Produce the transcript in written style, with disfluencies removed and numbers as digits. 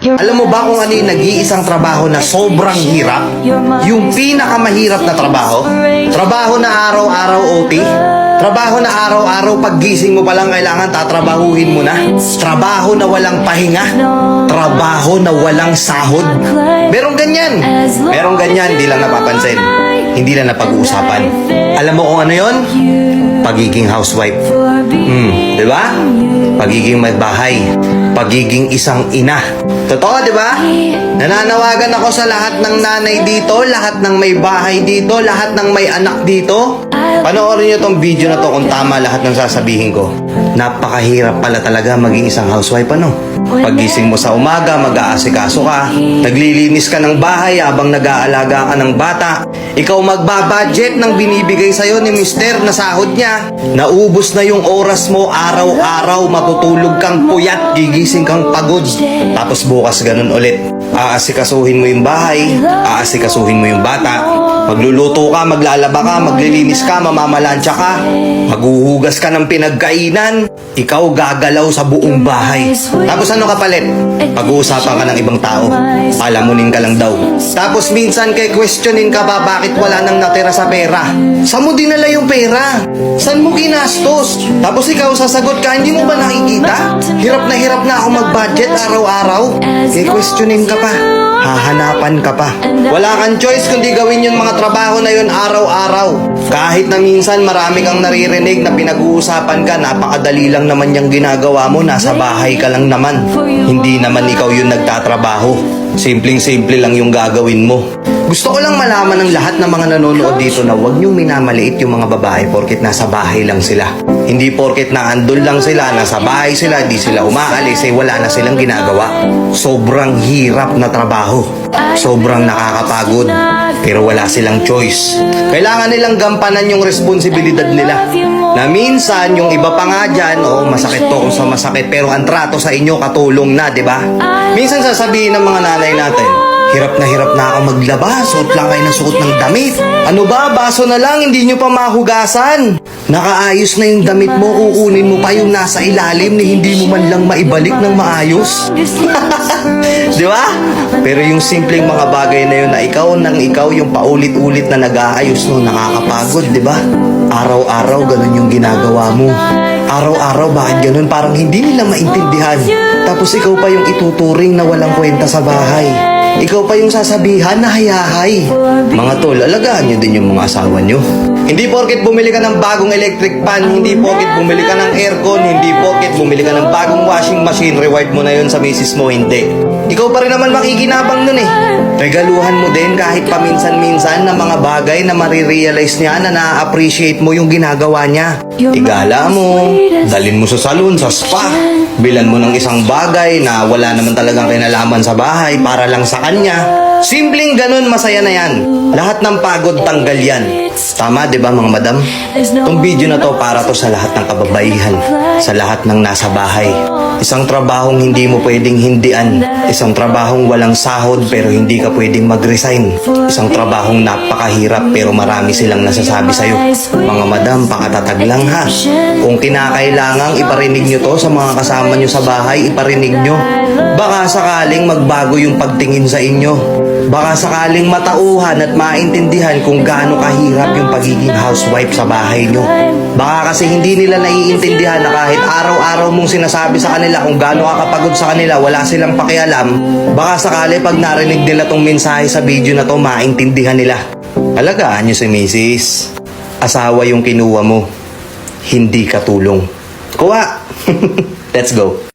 Alam mo ba kung ano yung nag-iisang trabaho na sobrang hirap? Yung pinakamahirap na trabaho? Trabaho na araw-araw OT? Trabaho na araw-araw paggising mo palang kailangan tatrabahuhin mo na? Trabaho na walang pahinga? Trabaho na walang sahod? Merong ganyan. Merong ganyan, di lang napapansin. Hindi lang napag-uusapan. Alam mo kung ano yon? Pagiging housewife. Di ba? Pagiging magbahay. Pagiging isang ina. Totoo, di ba? Nananawagan ako sa lahat ng nanay dito, lahat ng may bahay dito, lahat ng may anak dito. Panoorin nyo tong video na to kung tama lahat ng sasabihin ko. Napakahirap pala talaga maging isang housewife, ano? Pagising mo sa umaga, mag-aasikaso ka. Naglilinis ka ng bahay habang nag-aalaga ka ng bata. Ikaw magbabudget ng binibigay sa'yo ni mister na sahod niya. Naubos na yung oras mo araw-araw, matutulog kang puyat, gigising kang pagod. Tapos bukas ganun ulit. Aasikasuhin mo yung bahay, aasikasuhin mo yung bata. Magluluto ka, maglalaba ka, maglilinis ka, mamamalansya ka. Maghuhugas ka ng pinagkainan. Ikaw gagalaw sa buong bahay. Tapos ano kapalit? Pag-uusapan ka ng ibang tao. Palamunin ka lang daw. Tapos minsan kay questionin ka ba bakit wala nang natira sa pera? Saan mo dinala yung pera? Saan mo ginastos? Tapos ikaw sasagot ka, hindi mo ba nakikita? Hirap na ako mag-budget araw-araw. Kay questionin ka pa. Hahanapan ka pa. Wala kang choice kundi gawin yung mga trabaho na yun araw-araw. Kahit na minsan marami kang naririnig na pinag-uusapan ka, napakadali lang naman yung ginagawa mo, nasa bahay ka lang naman. Hindi naman ikaw yung nagtatrabaho. Simpleng-simple lang yung gagawin mo. Gusto ko lang malaman ng lahat ng mga nanonood dito na huwag niyong minamaliit yung mga babae porket nasa bahay lang sila. Hindi porket naandun lang sila, nasa bahay sila, di sila umaalis, wala na silang ginagawa. Sobrang hirap na trabaho. Sobrang nakakapagod. Pero wala silang choice. Kailangan nilang gampanan yung responsibilidad nila. Na minsan, yung iba pa nga dyan, masakit to kung sa masakit, pero ang trato sa inyo katulong na, di ba? Minsan sasabihin ng mga nanay natin, hirap na ako maglaba, suot lang kayo ng suot ng damit. Ano ba, baso na lang, hindi nyo pa mahugasan. Nakaayos na yung damit mo, kukunin mo pa yung nasa ilalim ni hindi mo man lang maibalik ng maayos. Di ba? Pero yung simpleng mga bagay na yun na ikaw yung paulit-ulit na nag-aayos no, nakakapagod, di ba? Araw-araw ganun yung ginagawa mo. Araw-araw bakit ganun? Parang hindi nila maintindihan. Tapos ikaw pa yung ituturing na walang kwenta sa bahay. Ikaw pa yung sasabihan na hayahay. Mga tol, alagaan nyo din yung mga asawa nyo. Hindi porket bumili ka ng bagong electric fan, hindi porket bumili ka ng aircon, hindi porket bumili ka ng bagong washing machine, reward mo na yun sa misis mo, hindi. Ikaw pa rin naman makikinabang nun eh. Regaluhan mo din kahit paminsan-minsan na mga bagay na marirealize niya na na-appreciate mo yung ginagawa niya. Igala mo, dalin mo sa salon, sa spa. Bilan mo ng isang bagay na wala naman talagang kinalaman sa bahay para lang sa kanya. Simpleng ganun, masaya na yan. Lahat ng pagod, tanggal yan. Tama, di ba mga madam? Itong video na to para to sa lahat ng kababaihan. Sa lahat ng nasa bahay. Isang trabahong hindi mo pwedeng hindian. Isang trabahong walang sahod pero hindi ka pwedeng mag-resign. Isang trabahong napakahirap pero marami silang nasasabi sa'yo. Mga madam, pakatatag lang ha. Kung kinakailangang iparinig nyo to sa mga kasama nyo sa bahay, iparinig nyo. Baka sakaling magbago yung pagtingin sa inyo. Baka sakaling matauhan at maintindihan kung gaano kahirap yung pagiging housewife sa bahay nyo. Baka kasi hindi nila naiintindihan na kahit araw-araw mong sinasabi sa kanila kung gaano ka kapagod sa kanila, wala silang pakialam. Baka sakali pag narinig nila tong mensahe sa video na to, maintindihan nila. Alagaan nyo si Mrs. Asawa yung kinuha mo, hindi katulong. Kuha! Let's go.